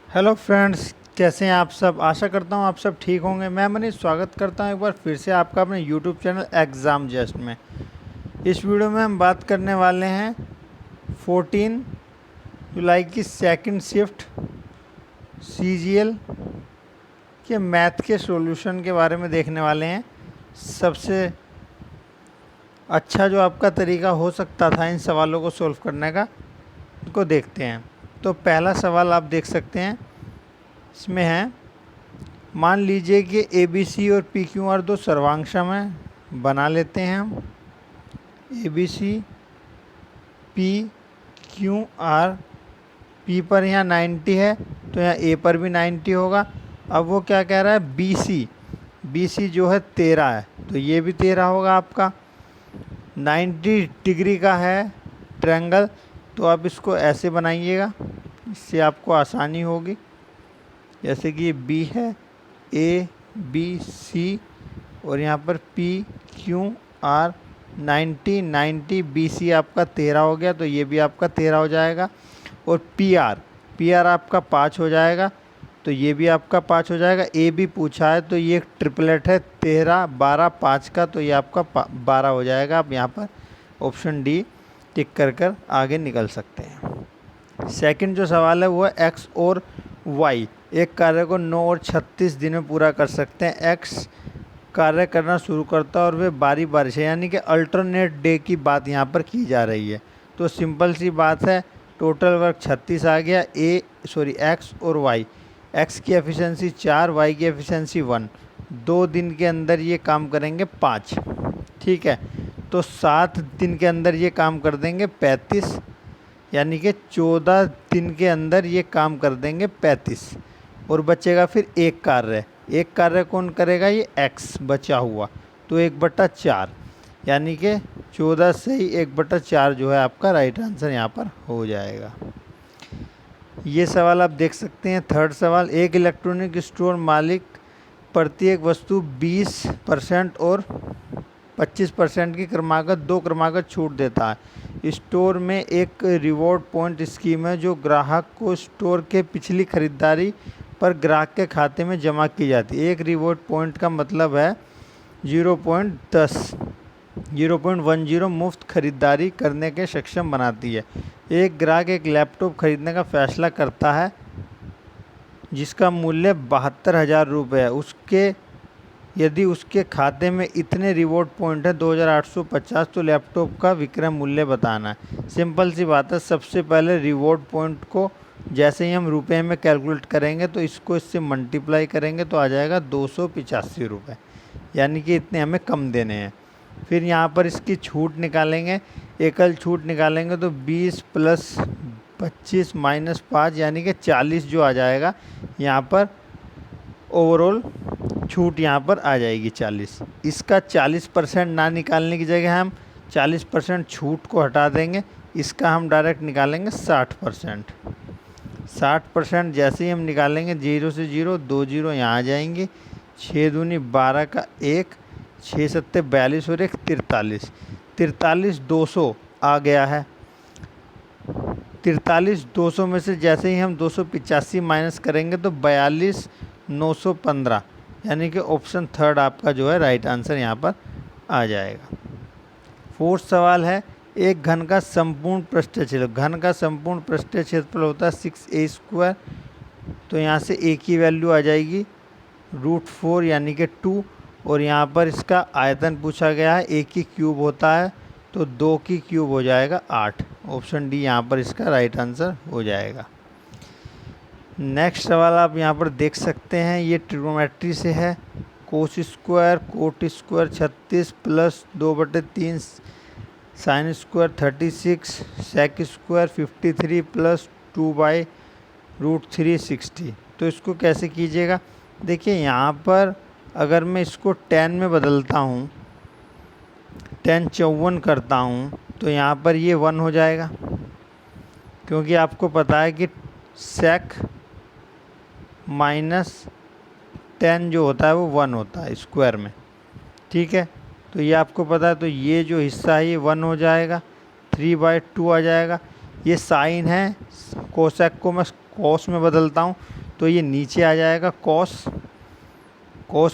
Hello friends, कैसे हैं आप सब। आशा करता हूं आप सब ठीक होंगे। मैं मनीष स्वागत करता हूं एक बार फिर से आपका अपने यूट्यूब चैनल एग्ज़ाम जस्ट में। इस वीडियो में हम बात करने वाले हैं 14 जुलाई की सेकंड शिफ्ट सीजीएल के मैथ के सॉल्यूशन के बारे में देखने वाले हैं। सबसे अच्छा जो आपका तरीका हो सकता था इन सवालों को सॉल्व करने का, को देखते हैं। तो पहला सवाल आप देख सकते हैं, इसमें है मान लीजिए कि ए बी सी और पी क्यू आर दो सर्वांगसम हैं। बना लेते हैं हम A B C P Q R. P पर यहाँ 90 है तो यहाँ ए पर भी 90 होगा। अब वो क्या कह रहा है, बी सी जो है 13 है तो ये भी 13 होगा आपका। 90 डिग्री का है ट्रायंगल, तो आप इसको ऐसे बनाइएगा, इससे आपको आसानी होगी। जैसे कि ये बी है, ए बी सी और यहाँ पर P Q R 90 B C आपका 13 हो गया तो ये भी आपका 13 हो जाएगा। और पी आर आपका 5 हो जाएगा तो ये भी आपका 5 हो जाएगा। ए भी पूछा है तो ये एक ट्रिपलेट है 13 12 5 का, तो ये आपका 12 हो जाएगा। आप यहाँ पर ऑप्शन डी टिक कर आगे निकल सकते हैं। सेकंड जो सवाल है वो है एक्स और वाई एक कार्य को 9 और 36 दिन में पूरा कर सकते हैं। एक्स कार्य करना शुरू करता है और वे बारी बारी से, यानी कि अल्टरनेट डे की बात यहाँ पर की जा रही है। तो सिंपल सी बात है, टोटल वर्क 36 आ गया। एक्स और वाई, एक्स की एफिशिएंसी 4, वाई की एफिशिएंसी 1। 2 दिन के अंदर ये काम करेंगे 5, ठीक है। तो 7 दिन के अंदर ये काम कर देंगे 35, यानी कि 14 दिन के अंदर ये काम कर देंगे 35। और बचेगा फिर एक कार्य कौन करेगा, ये एक्स बचा हुआ, तो 1/4, यानी कि 14 से ही 1/4 जो है आपका राइट आंसर यहाँ पर हो जाएगा। ये सवाल आप देख सकते हैं। थर्ड सवाल, एक इलेक्ट्रॉनिक स्टोर मालिक प्रत्येक वस्तु 20% और 25% की क्रमागत 2 क्रमागत छूट देता है। स्टोर में एक रिवॉर्ड पॉइंट स्कीम है जो ग्राहक को स्टोर के पिछली खरीदारी पर ग्राहक के खाते में जमा की जाती है। एक रिवॉर्ड पॉइंट का मतलब है 0.10 मुफ्त खरीदारी करने के सक्षम बनाती है। एक ग्राहक एक लैपटॉप खरीदने का फैसला करता है जिसका मूल्य 72,000 रुपये है। यदि उसके खाते में इतने रिवॉर्ड पॉइंट है 2850, तो लैपटॉप का विक्रय मूल्य बताना है। सिंपल सी बात है, सबसे पहले रिवॉर्ड पॉइंट को जैसे ही हम रुपए में कैलकुलेट करेंगे तो इसको इससे मल्टीप्लाई करेंगे तो आ जाएगा 285 रुपये, यानी कि इतने हमें कम देने हैं। फिर यहाँ पर इसकी छूट निकालेंगे, एकल छूट निकालेंगे तो 20 + 25 - 5 यानी कि 40 जो आ जाएगा यहाँ पर। ओवरऑल छूट यहाँ पर आ जाएगी 40। इसका 40% ना निकालने की जगह हम 40% छूट को हटा देंगे, इसका हम डायरेक्ट निकालेंगे 60%। 60% जैसे ही हम निकालेंगे, 0 से 0 2 0 यहाँ आ जाएंगे। 6 दूनी 12 का 1, 6 सत्ते 42 और 1 43। 43,200 आ गया है। 43,200 में से जैसे ही हम 285 माइनस करेंगे तो 42,915, यानी कि ऑप्शन थर्ड आपका जो है राइट आंसर यहाँ पर आ जाएगा। फोर्थ सवाल है, एक घन का संपूर्ण पृष्ठीय क्षेत्रफल। घन का संपूर्ण पृष्ठीय क्षेत्रफल होता है 6a²। तो यहाँ से a की वैल्यू आ जाएगी √4 यानी कि 2। और यहाँ पर इसका आयतन पूछा गया है, a की क्यूब होता है तो 2 की क्यूब हो जाएगा 8। ऑप्शन डी यहाँ पर इसका राइट आंसर हो जाएगा। नेक्स्ट सवाल आप यहाँ पर देख सकते हैं, ये ट्रिग्नोमेट्री से है। Cos square cot square 36 + 2/3 sine square 36 sec square 53 + 2/√3 60। तो इसको कैसे कीजिएगा, देखिए यहाँ पर अगर मैं इसको 10 में बदलता हूँ, 10 54 करता हूँ, तो यहाँ पर ये 1 हो जाएगा, क्योंकि आपको पता है कि सेक -10 जो होता है वो 1 होता है स्क्वायर में, ठीक है। तो ये आपको पता है, तो ये जो हिस्सा है ये 1 हो जाएगा, 3/2 आ जाएगा। ये साइन है, कोसेक को मैं कॉस में बदलता हूँ तो ये नीचे आ जाएगा कॉस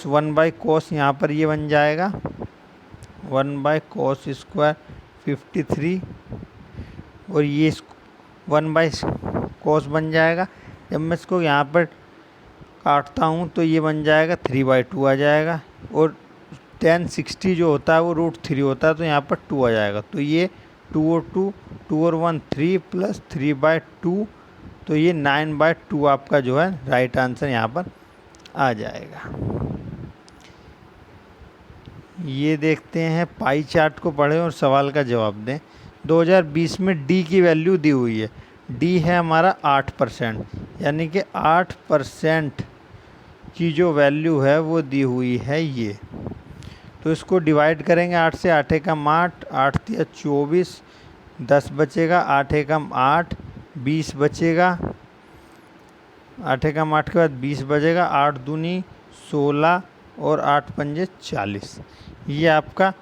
1/cos, यहाँ पर ये बन जाएगा 1/cos स्क्वायर 53, और ये 1/cos बन जाएगा। जब मैं इसको यहाँ पर काटता हूँ तो ये बन जाएगा 3/2 आ जाएगा, और tan 60 जो होता है वो √3 होता है, तो यहाँ पर 2 आ जाएगा। तो ये 2 और 2 और 1 3 प्लस 3/2, तो ये 9/2 आपका जो है राइट आंसर यहाँ पर आ जाएगा। ये देखते हैं, पाई चार्ट को पढ़ें और सवाल का जवाब दें। 2020 में डी की वैल्यू दी हुई है। डी है हमारा 8%, यानी कि 8% की जो वैल्यू है वो दी हुई है ये। तो इसको डिवाइड करेंगे 8 से, 8 एकम 8, 8 तिया 24, 10 बचेगा, 8 एकम 8, 20 बचेगा, 8 एकम 8 के बाद 20 बचेगा, 8 दूनी 16 और 8 पंजे 40। ये आपका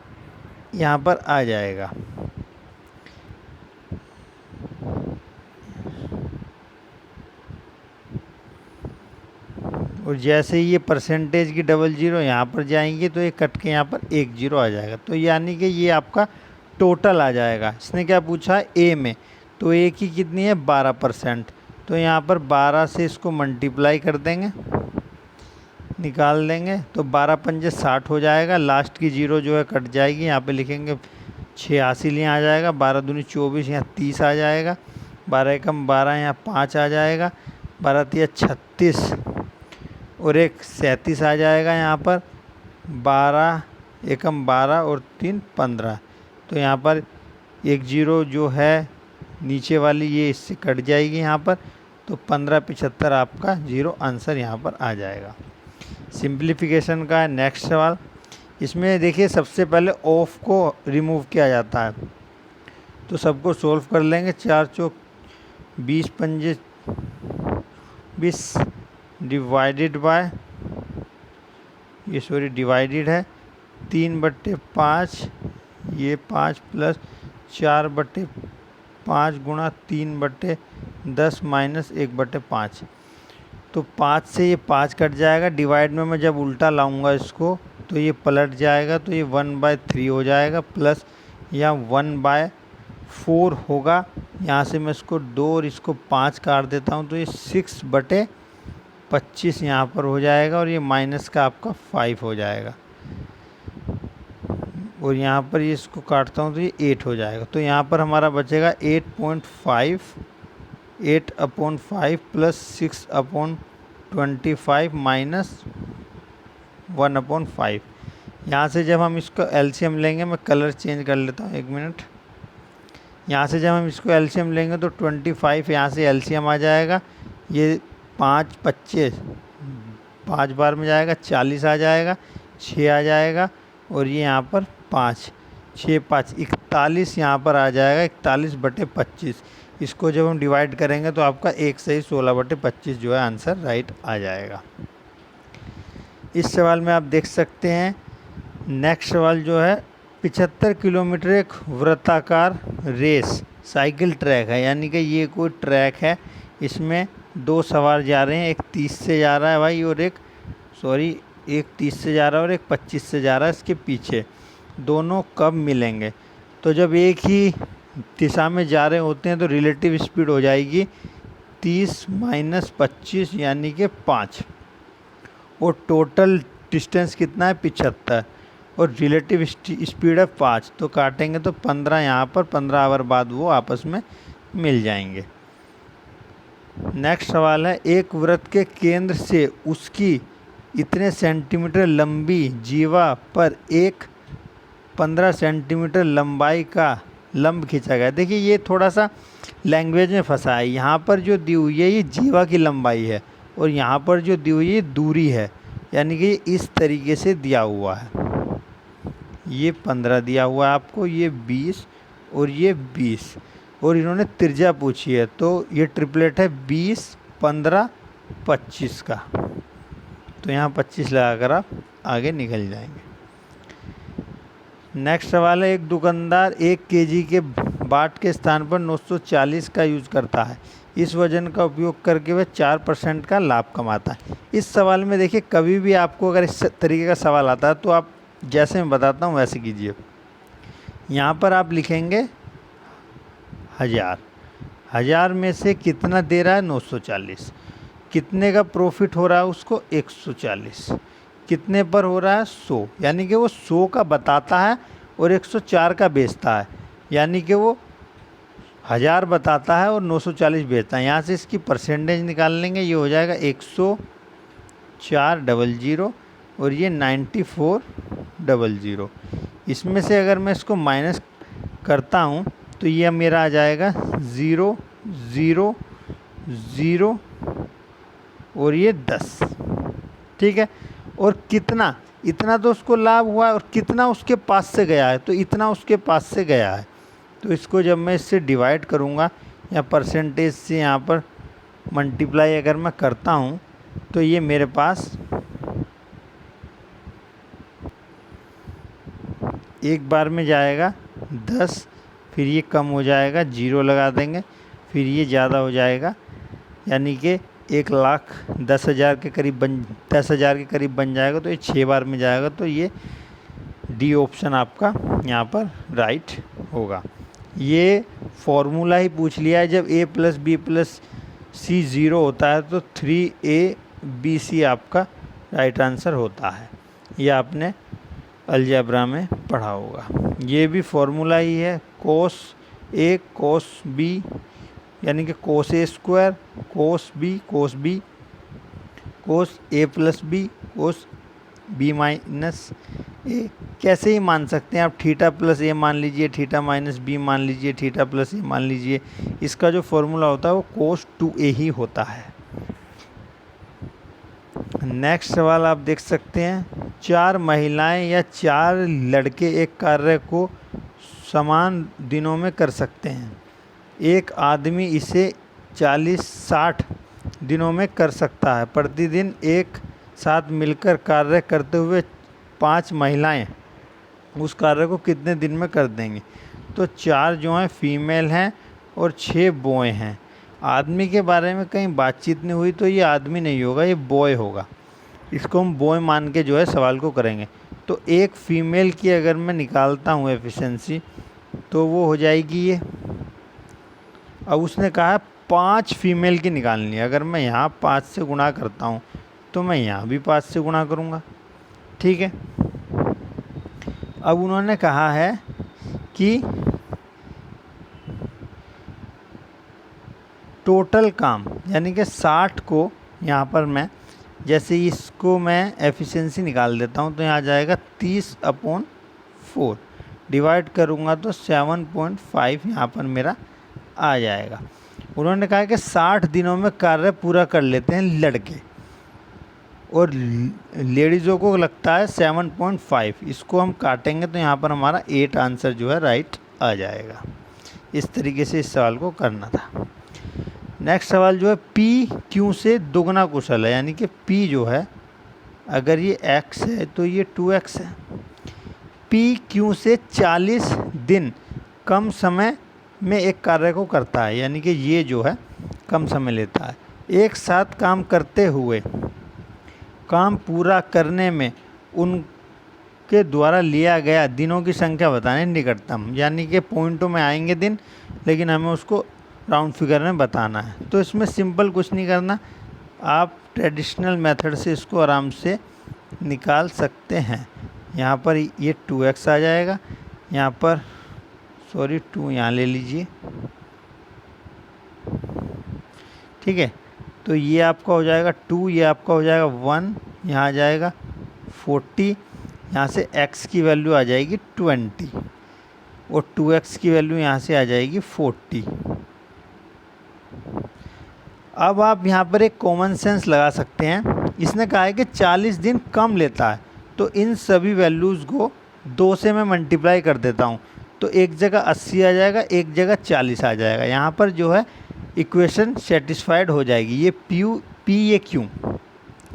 यहाँ पर आ जाएगा। और जैसे ही ये परसेंटेज की डबल ज़ीरो यहाँ पर जाएंगे तो ये कट के यहाँ पर 1 0 आ जाएगा। तो यानी कि ये आपका टोटल आ जाएगा। इसने क्या पूछा है ए में, तो ए की कितनी है 12%, तो यहाँ पर 12 से इसको मल्टीप्लाई कर देंगे, निकाल देंगे, तो 12 पंजे 60 हो जाएगा। लास्ट की ज़ीरो जो है कट जाएगी, यहाँ पे लिखेंगे 86 यहाँ आ जाएगा, 12 दूनी 24, यहाँ 30 आ जाएगा, 12 एकम 12, यहाँ 5 आ जाएगा, 12 तिया 36 और 1 37 आ जाएगा। यहाँ पर 12 एकम 12 और 3 15, तो यहाँ पर 1 0 जो है नीचे वाली ये इससे कट जाएगी यहाँ पर, तो 1575 आपका 0 आंसर यहाँ पर आ जाएगा। सिंप्लीफिकेशन का नेक्स्ट सवाल। इसमें देखिए सबसे पहले ऑफ को रिमूव किया जाता है, तो सबको सोल्व कर लेंगे। 4 चौक 20 पंजे 20 डिवाइडेड बाय, ये सॉरी डिवाइडेड है 3/5, ये 5 प्लस 4/5 गुणा 3/10 माइनस 1/5, तो 5 से ये 5 कट जाएगा। डिवाइड में मैं जब उल्टा लाऊंगा इसको तो ये पलट जाएगा, तो ये 1/3 हो जाएगा, प्लस यहाँ 1/4 होगा। यहाँ से मैं इसको 2 और इसको 5 काट देता हूँ, तो ये 6/25 यहाँ पर हो जाएगा, और ये माइनस का आपका 5 हो जाएगा, और यहाँ पर ये इसको काटता हूँ तो ये 8 हो जाएगा। तो यहाँ पर हमारा बचेगा 8/5 प्लस 6/25 माइनस 1/5। यहाँ से जब हम इसको एलसीएम लेंगे, मैं कलर चेंज कर लेता हूँ 1 मिनट। यहाँ से जब हम इसको एलसीएम लेंगे तो 25 यहाँ से एलसीएम आ जाएगा, ये 5 25 5 बार में जाएगा, 40 आ जाएगा, 6 आ जाएगा, और ये यहाँ पर 5 6 5 41 यहाँ पर आ जाएगा, 41/25। इसको जब हम डिवाइड करेंगे तो आपका 1 सही 16/25 जो है आंसर राइट आ जाएगा। इस सवाल में आप देख सकते हैं, नेक्स्ट सवाल जो है 75 किलोमीटर एक वृत्ताकार रेस साइकिल ट्रैक है, यानी कि ये कोई ट्रैक है, इसमें 2 सवार जा रहे हैं, एक 30 से जा रहा है भाई, और एक 30 से जा रहा है और एक 25 से जा रहा है इसके पीछे। दोनों कब मिलेंगे? तो जब एक ही दिशा में जा रहे होते हैं तो रिलेटिव स्पीड हो जाएगी 30 माइनस 25 यानी कि 5, और टोटल डिस्टेंस कितना है 75, और रिलेटिव स्पीड है 5, तो काटेंगे तो 15 यहाँ पर, 15 आवर बाद वो आपस में मिल जाएंगे। नेक्स्ट सवाल है, एक वृत्त के केंद्र से उसकी इतने सेंटीमीटर लंबी जीवा पर एक 15 सेंटीमीटर लंबाई का लंब खींचा गया। देखिए ये थोड़ा सा लैंग्वेज में फंसा है, यहाँ पर जो दी हुई है ये जीवा की लंबाई है, और यहाँ पर जो दी हुई है दूरी है, यानी कि इस तरीके से दिया हुआ है। ये 15 दिया हुआ है आपको, ये 20 और ये 20, और इन्होंने त्रिज्या पूछी है, तो ये ट्रिपलेट है 20 15 25 का, तो यहाँ 25 लगाकर आप आगे निकल जाएंगे। नेक्स्ट सवाल है, एक दुकानदार 1 केजी के बाट के स्थान पर 940 का यूज करता है। इस वजन का उपयोग करके वह 4% का लाभ कमाता है। इस सवाल में देखिए, कभी भी आपको अगर इस तरीके का सवाल आता है तो आप जैसे मैं बताता हूँ वैसे कीजिए। यहाँ पर आप लिखेंगे 1000, 1000 में से कितना दे रहा है 940, कितने का प्रॉफिट हो रहा है उसको 140, कितने पर हो रहा है 100, यानी कि वो 100 का बताता है और 104 का बेचता है, यानी कि वो 1000 बताता है और 940 बेचता है। यहाँ से इसकी परसेंटेज निकाल लेंगे, ये हो जाएगा 104,00 और ये 94,00। इसमें से अगर मैं इसको माइनस करता हूँ तो ये मेरा आ जाएगा 0, 0, 0 और ये 10। ठीक है, और कितना, इतना तो उसको लाभ हुआ है और कितना उसके पास से गया है, तो इतना उसके पास से गया है। तो इसको जब मैं इससे डिवाइड करूँगा या परसेंटेज से यहाँ पर मल्टीप्लाई अगर मैं करता हूँ तो ये मेरे पास एक बार में जाएगा 10, फिर ये कम हो जाएगा, 0 लगा देंगे, फिर ये ज़्यादा हो जाएगा, यानी कि 1,10,000 के करीब 10,000 के करीब बन जाएगा। तो ये 6 बार में जाएगा, तो ये डी ऑप्शन आपका यहाँ पर राइट होगा। ये फॉर्मूला ही पूछ लिया है, जब a + b + c 0 होता है तो 3a,b,c आपका राइट आंसर होता है। ये आपने अलजेब्रा में पढ़ा होगा। ये भी फॉर्मूला ही है, cos a cos b, यानी कि cos a square cos b cos a + b cos b - a। कैसे ही मान सकते हैं आप, थीटा + a मान लीजिए, थीटा - b मान लीजिए, थीटा + a मान लीजिए। इसका जो फॉर्मूला होता है वो cos 2a ही होता है। नेक्स्ट सवाल आप देख सकते हैं, 4 महिलाएं या 4 लड़के एक कार्य को समान दिनों में कर सकते हैं। एक आदमी इसे 40-60 दिनों में कर सकता है। प्रतिदिन एक साथ मिलकर कार्य करते हुए 5 महिलाएं उस कार्य को कितने दिन में कर देंगी। तो 4 जो हैं फीमेल हैं और 6 बॉय हैं। आदमी के बारे में कहीं बातचीत नहीं हुई तो ये आदमी नहीं होगा, ये बॉय होगा। इसको हम बॉय मान के जो है सवाल को करेंगे। तो एक फ़ीमेल की अगर मैं निकालता हूँ एफिशिएंसी तो वो हो जाएगी ये। अब उसने कहा 5 फीमेल की निकालनी है। अगर मैं यहाँ 5 से गुणा करता हूँ तो मैं यहाँ भी 5 से गुणा करूँगा। ठीक है, अब उन्होंने कहा है कि टोटल काम, यानी कि 60 को यहाँ पर मैं जैसे इसको मैं एफिशिएंसी निकाल देता हूँ तो यहाँ आ जाएगा 30/4, डिवाइड करूँगा तो 7.5 यहाँ पर मेरा आ जाएगा। उन्होंने कहा कि 60 दिनों में कार्य पूरा कर लेते हैं लड़के और लेडीज़ों को लगता है 7.5। इसको हम काटेंगे तो यहाँ पर हमारा 8 आंसर जो है राइट आ जाएगा। इस तरीके से इस सवाल को करना था। नेक्स्ट सवाल जो है P Q से दोगुना कुशल है, यानी कि P जो है अगर ये x है तो ये 2x है। P Q से 40 दिन कम समय में एक कार्य को करता है, यानी कि ये जो है कम समय लेता है। एक साथ काम करते हुए काम पूरा करने में उनके द्वारा लिया गया दिनों की संख्या बताने निकटतम, यानी कि पॉइंटों में आएंगे दिन, लेकिन हमें उसको राउंड फिगर में बताना है। तो इसमें सिंपल कुछ नहीं करना, आप ट्रेडिशनल मेथड से इसको आराम से निकाल सकते हैं। यहाँ पर ये 2x आ जाएगा, यहाँ पर 2 यहाँ ले लीजिए। ठीक है, तो ये आपका हो जाएगा 2, ये आपका हो जाएगा 1, यहाँ आ जाएगा 40, यहाँ से x की वैल्यू आ जाएगी 20 और 2x की वैल्यू यहाँ से आ जाएगी 40। अब आप यहाँ पर एक कॉमन सेंस लगा सकते हैं। इसने कहा है कि 40 दिन कम लेता है, तो इन सभी वैल्यूज़ को 2 से मैं मल्टीप्लाई कर देता हूँ तो एक जगह 80 आ जाएगा, एक जगह 40 आ जाएगा। यहाँ पर जो है इक्वेशन सेटिस्फाइड हो जाएगी। ये P ये Q।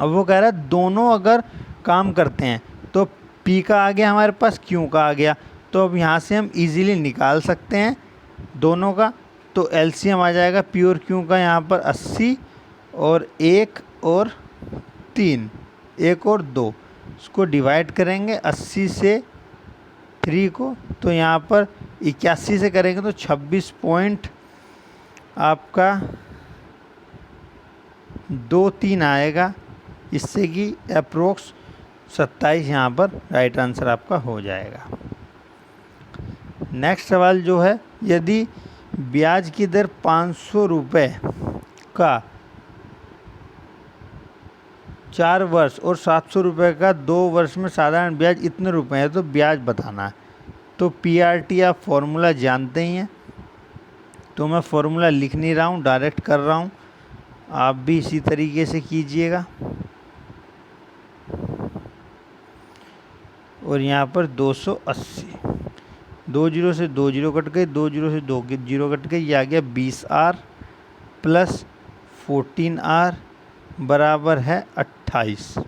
अब वो कह रहा है दोनों अगर काम करते हैं तो P का आ गया हमारे पास, Q का आ गया। तो अब यहाँ से हम इजीली निकाल सकते हैं दोनों का। तो एलसीएम आ जाएगा पी और क्यू का यहाँ पर 80 और 1 और 3, 1 और 2, इसको डिवाइड करेंगे 80 से 3 को, तो यहाँ पर 81 से करेंगे तो 26 पॉइंट आपका 23 आएगा, इससे कि अप्रोक्स 27 यहाँ पर राइट आंसर आपका हो जाएगा। नेक्स्ट सवाल जो है, यदि ब्याज की दर 500 रुपये का 4 वर्ष और 700 रुपये का 2 वर्ष में साधारण ब्याज इतने रुपए है तो ब्याज बताना है। तो पीआरटी आप फॉर्मूला जानते ही हैं, तो मैं फॉर्मूला लिख नहीं रहा हूँ, डायरेक्ट कर रहा हूँ, आप भी इसी तरीके से कीजिएगा। और यहाँ पर 280, 2 जीरो से 2 जीरो कट गए, 2 जीरो से 2 जीरो कट गए, ये आ गया 20R प्लस 14R बराबर है 28।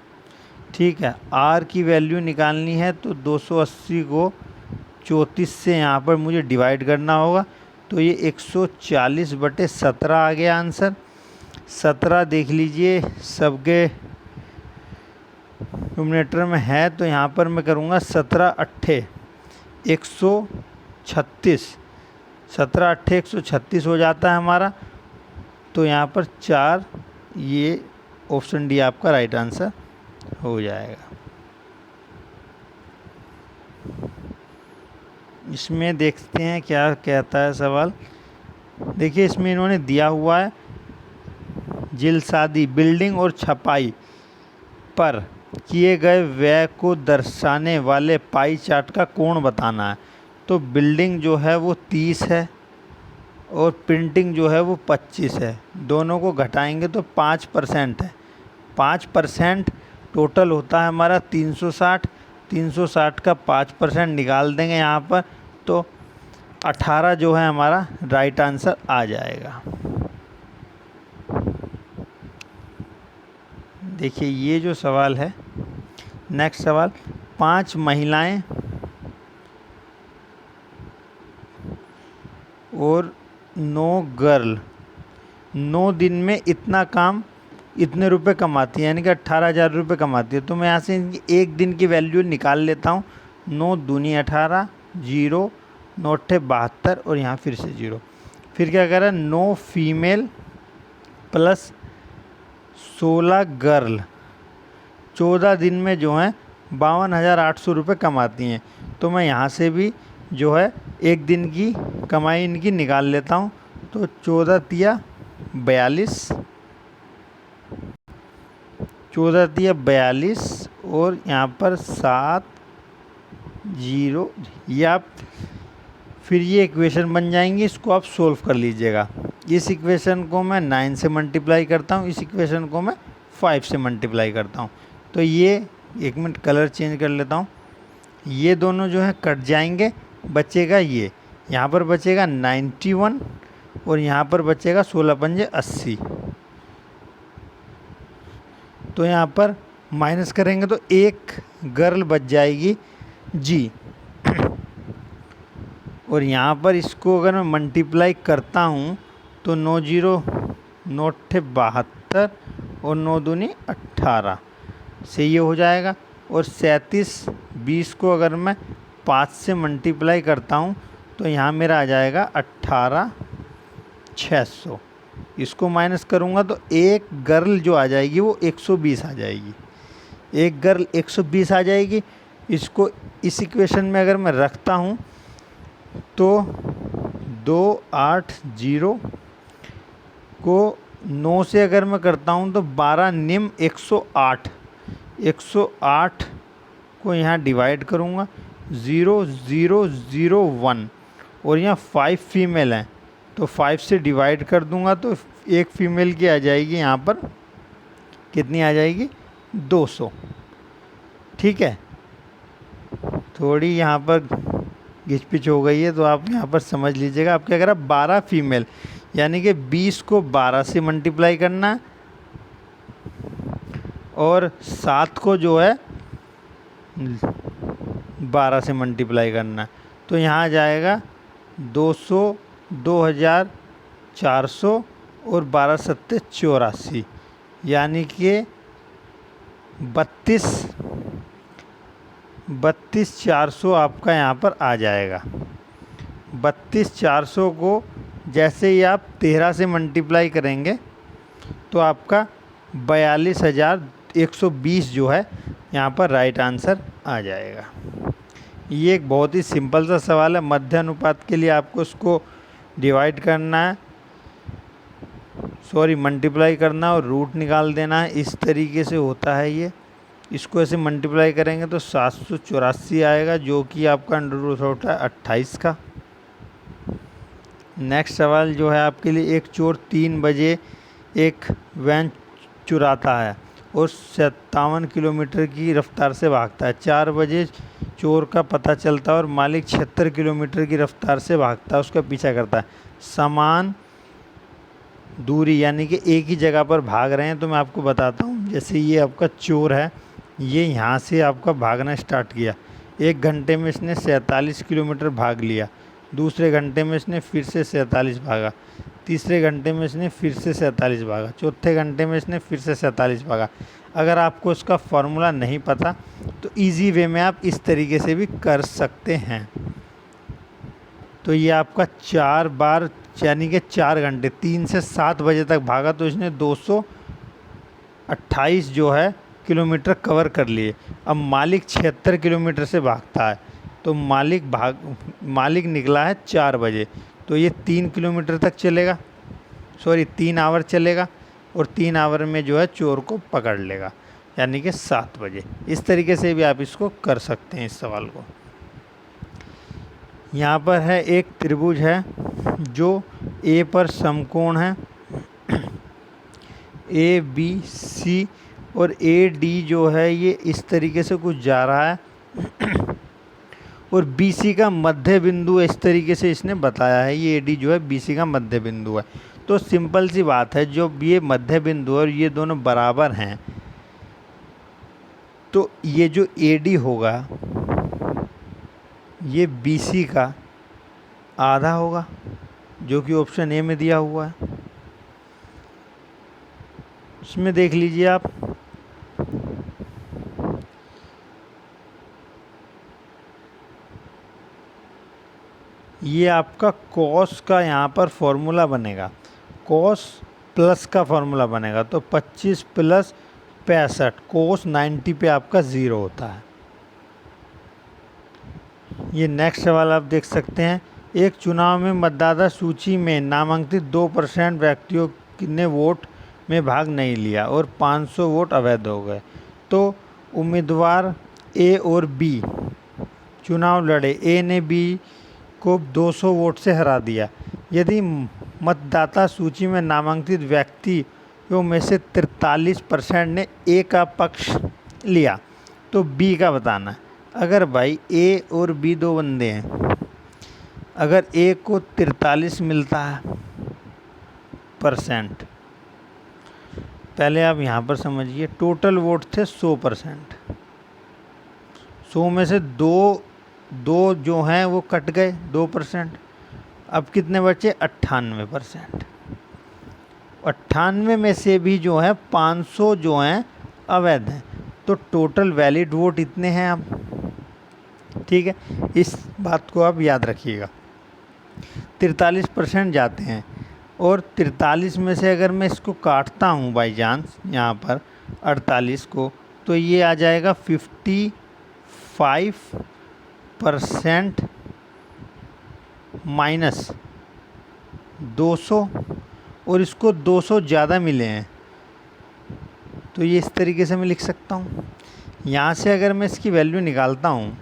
ठीक है, R की वैल्यू निकालनी है तो 280 को 34 से यहाँ पर मुझे डिवाइड करना होगा, तो ये 140/17 आ गया आंसर। 17 देख लीजिए सबके न्यूमरेटर में है, तो यहाँ पर मैं करूँगा 17 अट्ठे 136, 17 अट्ठे 136 हो जाता है हमारा, तो यहाँ पर 4, ये ऑप्शन डी आपका राइट आंसर हो जाएगा। इसमें देखते हैं क्या कहता है सवाल। देखिए इसमें इन्होंने दिया हुआ है जिलसादी बिल्डिंग और छपाई पर किए गए व्यय को दर्शाने वाले पाई चार्ट का कोण बताना है। तो बिल्डिंग जो है वो 30 है और प्रिंटिंग जो है वो 25 है, दोनों को घटाएंगे तो 5% है। 5% टोटल होता है हमारा 360, 360 का 5% निकाल देंगे यहाँ पर, तो 18 जो है हमारा राइट आंसर आ जाएगा। देखिए ये जो सवाल है, नेक्स्ट सवाल, 5 महिलाएं और 9 गर्ल 9 दिन में इतना काम इतने रुपए कमाती है, यानी कि 18,000 रुपये कमाती है। तो मैं यहाँ से इनकी एक दिन की वैल्यू निकाल लेता हूँ। 9 दूनी 18, 0, 9 अट्ठे 72 और यहाँ फिर से 0। फिर क्या करें, 9 फीमेल प्लस 16 गर्ल 14 दिन में जो है 52,800 रुपये कमाती हैं। तो मैं यहाँ से भी जो है एक दिन की कमाई इनकी निकाल लेता हूँ। तो 14 तिया 42, 14 तिया 42 और यहाँ पर 7 0, ये आप फिर ये इक्वेशन बन जाएंगी, इसको आप सोल्व कर लीजिएगा। इस इक्वेशन को मैं 9 से मल्टीप्लाई करता हूँ, इस इक्वेशन को मैं 5 से मल्टीप्लाई करता हूँ। तो ये एक मिनट कलर चेंज कर लेता हूँ, ये दोनों जो है कट जाएंगे, बचेगा ये, यहाँ पर बचेगा 91 और यहाँ पर बचेगा 16 पंजे 80। तो यहाँ पर माइनस करेंगे तो एक गर्ल बच जाएगी जी। और यहाँ पर इसको अगर मैं मल्टीप्लाई करता हूँ तो 9 0 9 अट्ठे 72 और 9 दूनी 18 से ये हो जाएगा। और 37 20 को अगर मैं 5 से मल्टीप्लाई करता हूँ तो यहाँ मेरा आ जाएगा 18,600। इसको माइनस करूँगा तो एक गर्ल जो आ जाएगी वो 120 आ जाएगी, एक गर्ल 120 आ जाएगी। इसको इस इक्वेशन में अगर मैं रखता हूँ तो 280 को 9 से अगर मैं करता हूँ तो 12 निम 108, 108 को यहाँ डिवाइड करूँगा 0001 और यहाँ 5 फीमेल हैं तो 5 से डिवाइड कर दूँगा तो एक फीमेल की आ जाएगी, यहाँ पर कितनी आ जाएगी 200। ठीक है, थोड़ी यहाँ पर घिचपिच हो गई है तो आप यहाँ पर समझ लीजिएगा। आप क्या करा, 12 फीमेल यानी कि 20 को 12 से मल्टीप्लाई करना और 7 को जो है 12 से मल्टीप्लाई करना। तो यहाँ आ जाएगा 200, 2000, 400 और 12 सत्ते 84, यानी कि 32,400 आपका यहाँ पर आ जाएगा। 32,400 को जैसे ही आप 13 से मल्टीप्लाई करेंगे तो आपका 42,120 जो है यहाँ पर राइट आंसर आ जाएगा। ये एक बहुत ही सिंपल सा सवाल है। मध्य अनुपात के लिए आपको इसको डिवाइड करना है, मल्टीप्लाई करना है और रूट निकाल देना है। इस तरीके से होता है ये। इसको ऐसे मल्टीप्लाई करेंगे तो 784 आएगा, जो कि आपका अंडर रूट होता है 28 का। नेक्स्ट सवाल जो है आपके लिए, एक चोर 3 बजे एक वैन चुराता है और 57 किलोमीटर की रफ्तार से भागता है। 4 बजे चोर का पता चलता है और मालिक 76 किलोमीटर की रफ्तार से भागता है, उसका पीछा करता है। समान दूरी यानी कि एक ही जगह पर भाग रहे हैं। तो मैं आपको बताता हूँ, जैसे ये आपका चोर है, ये यहाँ से आपका भागना स्टार्ट किया। 1 घंटे में इसने 47 किलोमीटर भाग लिया। दूसरे घंटे में इसने फिर से 47 भागा। तीसरे घंटे में इसने फिर से 47 भागा। चौथे घंटे में इसने फिर से 47 भागा। अगर आपको इसका फॉर्मूला नहीं पता तो इजी वे में आप इस तरीके से भी कर सकते हैं। तो ये आपका 4 बार यानी कि 4 घंटे 3 से 7 बजे तक भागा, तो इसने 228 जो है किलोमीटर कवर कर लिए। अब मालिक 76 किलोमीटर से भागता है, तो मालिक निकला है 4 बजे, तो ये 3 किलोमीटर तक चलेगा, 3 आवर चलेगा और 3 आवर में जो है चोर को पकड़ लेगा, यानी कि 7 बजे। इस तरीके से भी आप इसको कर सकते हैं इस सवाल को। यहाँ पर है एक त्रिभुज है जो ए पर समकोण है, ए बी सी और ए डी जो है ये इस तरीके से कुछ जा रहा है और बी सी का मध्य बिंदु इस तरीके से इसने बताया है। ये ए डी जो है बी सी का मध्य बिंदु है। तो सिंपल सी बात है, जो ये मध्य बिंदु और ये दोनों बराबर हैं, तो ये जो ए डी होगा ये बी सी का आधा होगा, जो कि ऑप्शन ए में दिया हुआ है। इसमें देख लीजिए आप, ये आपका कॉस का यहाँ पर फॉर्मूला बनेगा, कॉस प्लस का फॉर्मूला बनेगा। तो 25 प्लस 65, कॉस 90 पे आपका 0 होता है। ये नेक्स्ट सवाल आप देख सकते हैं, एक चुनाव में मतदाता सूची में नामांकित 2% व्यक्तियों ने वोट में भाग नहीं लिया और 500 वोट अवैध हो गए। तो उम्मीदवार ए और बी चुनाव लड़े। ए ने बी को 200 वोट से हरा दिया। यदि मतदाता सूची में नामांकित व्यक्तियों में से 43% ने ए का पक्ष लिया तो बी का बताना है। अगर भाई ए और बी दो बंदे हैं, अगर ए को 43 मिलता है %, पहले आप यहाँ पर समझिए, टोटल वोट थे 100%, 100 में से दो जो हैं वो कट गए 2%। अब कितने बचे? 98%। 98 में से भी जो है 500 जो हैं अवैध हैं, तो टोटल वैलिड वोट इतने हैं। अब ठीक है, इस बात को आप याद रखिएगा। 43% जाते हैं और 43 में से अगर मैं इसको काटता हूँ बाई चांस यहाँ पर 48 को, तो ये आ जाएगा 55% माइनस 200, और इसको 200 ज़्यादा मिले हैं, तो ये इस तरीके से मैं लिख सकता हूँ। यहाँ से अगर मैं इसकी वैल्यू निकालता हूँ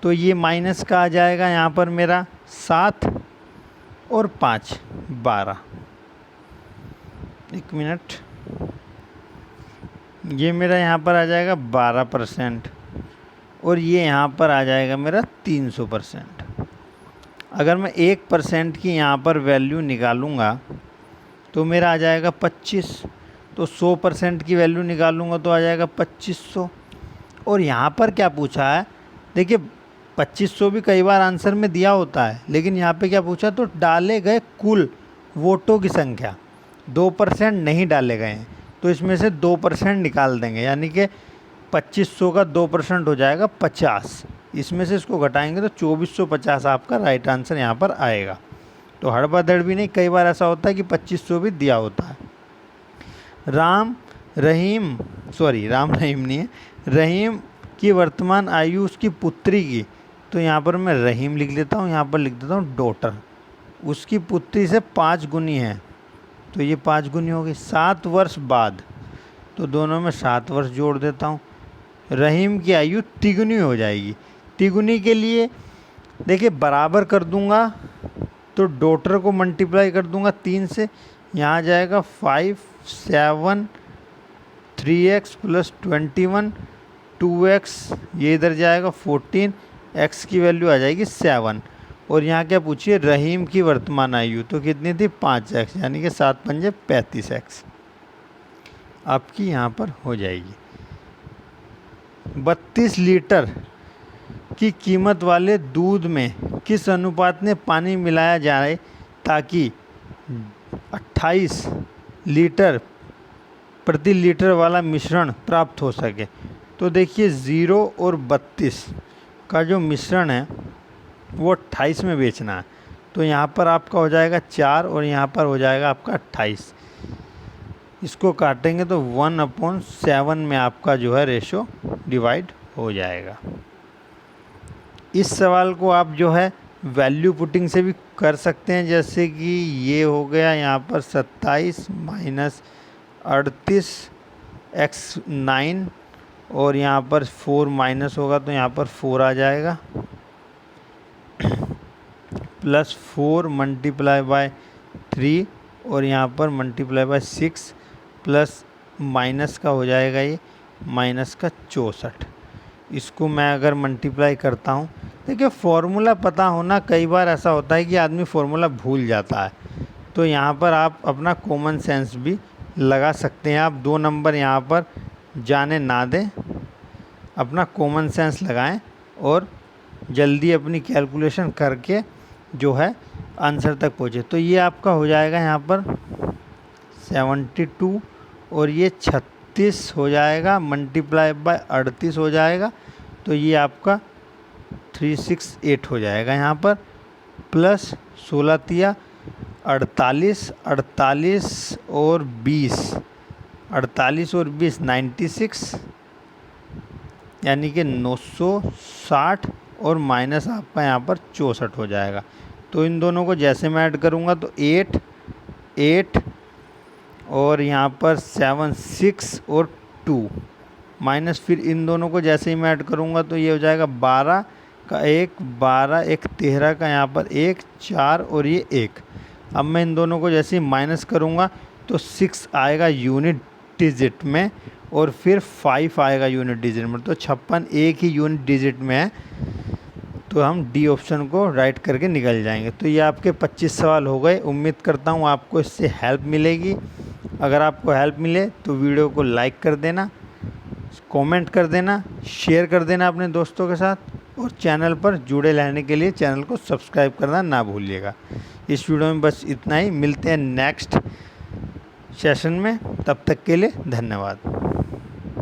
तो ये माइनस का आ जाएगा यहाँ पर मेरा 7 और 5 12। एक मिनट, ये मेरा यहाँ पर आ जाएगा 12% और ये यहाँ पर आ जाएगा मेरा 300%। अगर मैं 1% की यहाँ पर वैल्यू निकालूँगा तो मेरा आ जाएगा 25, तो 100% की वैल्यू निकालूँगा तो आ जाएगा 2500। और यहाँ पर क्या पूछा है, देखिए 2500 भी कई बार आंसर में दिया होता है, लेकिन यहाँ पे क्या पूछा, तो डाले गए कुल वोटों की संख्या 2% नहीं डाले गए हैं, तो इसमें से 2% निकाल देंगे, यानी कि 2500 का 2% हो जाएगा 50। इसमें से इसको घटाएंगे तो 2450 आपका राइट आंसर यहाँ पर आएगा। तो हड़बड़ाहड़ भी नहीं, कई बार ऐसा होता है कि 2500 भी दिया होता है। राम रहीम नहीं है, रहीम की वर्तमान आयु उसकी पुत्री की, तो यहाँ पर मैं रहीम लिख लेता हूँ, यहाँ पर लिख देता हूँ डॉटर। उसकी पुत्री से 5 गुनी है, तो ये 5 गुनी होगी। 7 वर्ष बाद, तो दोनों में 7 वर्ष जोड़ देता हूँ। रहीम की आयु तिगुनी हो जाएगी। तिगुनी के लिए देखिए बराबर कर दूंगा, तो डॉटर को मल्टीप्लाई कर दूंगा 3 से, यहाँ जाएगा 5 7 3x + 21 2x, ये इधर जाएगा 14, x की वैल्यू आ जाएगी 7। और यहाँ क्या पूछिए, रहीम की वर्तमान आयु, तो कितनी थी 5x, यानी कि 7 पंजे 35x आपकी यहाँ पर हो जाएगी। 32 लीटर की कीमत वाले दूध में किस अनुपात में पानी मिलाया जाए ताकि 28 लीटर प्रति लीटर वाला मिश्रण प्राप्त हो सके। तो देखिए 0 और 32 का जो मिश्रण है वो 28 में बेचना है, तो यहाँ पर आपका हो जाएगा 4 और यहाँ पर हो जाएगा आपका 28। इसको काटेंगे तो 1/7 में आपका जो है रेशो डिवाइड हो जाएगा। इस सवाल को आप जो है वैल्यू पुटिंग से भी कर सकते हैं, जैसे कि ये हो गया यहाँ पर 27 - 38 x 9, और यहाँ पर 4 माइनस होगा तो यहाँ पर 4 आ जाएगा, +4 × 3 और यहाँ पर × 6 प्लस माइनस का हो जाएगा ये माइनस का 64। इसको मैं अगर मल्टीप्लाई करता हूँ, देखिए फॉर्मूला पता होना, कई बार ऐसा होता है कि आदमी फॉर्मूला भूल जाता है, तो यहाँ पर आप अपना कॉमन सेंस भी लगा सकते हैं। आप 2 नंबर यहाँ पर जाने ना दें, अपना कॉमन सेंस लगाएं और जल्दी अपनी कैलकुलेशन करके जो है आंसर तक पहुँचे। तो ये आपका हो जाएगा यहाँ पर 72 और ये 36 हो जाएगा, × 38 हो जाएगा, तो ये आपका 368 हो जाएगा यहाँ पर, प्लस 16 तिया 48, 48 और 20, 48 और 20 96, यानी कि 960 और माइनस आपका यहाँ पर 64 हो जाएगा। तो इन दोनों को जैसे मैं ऐड करूँगा तो 8 8 और यहाँ पर 7 6 और 2 माइनस, फिर इन दोनों को जैसे ही मैं ऐड करूँगा तो ये हो जाएगा 12 का 1 12 1 13 का यहाँ पर 1 4 और ये 1। अब मैं इन दोनों को जैसे ही माइनस करूँगा तो 6 आएगा यूनिट डिजिट में और फिर 5 आएगा यूनिट डिजिट में, तो 56 एक ही यूनिट डिजिट में है, तो हम डी ऑप्शन को राइट करके निकल जाएंगे। तो ये आपके 25 सवाल हो गए। उम्मीद करता हूँ आपको इससे हेल्प मिलेगी। अगर आपको हेल्प मिले तो वीडियो को लाइक कर देना, कमेंट कर देना, शेयर कर देना अपने दोस्तों के साथ, और चैनल पर जुड़े रहने के लिए चैनल को सब्सक्राइब करना ना भूलिएगा। इस वीडियो में बस इतना ही, मिलते हैं नेक्स्ट सेशन में, तब तक के लिए धन्यवाद।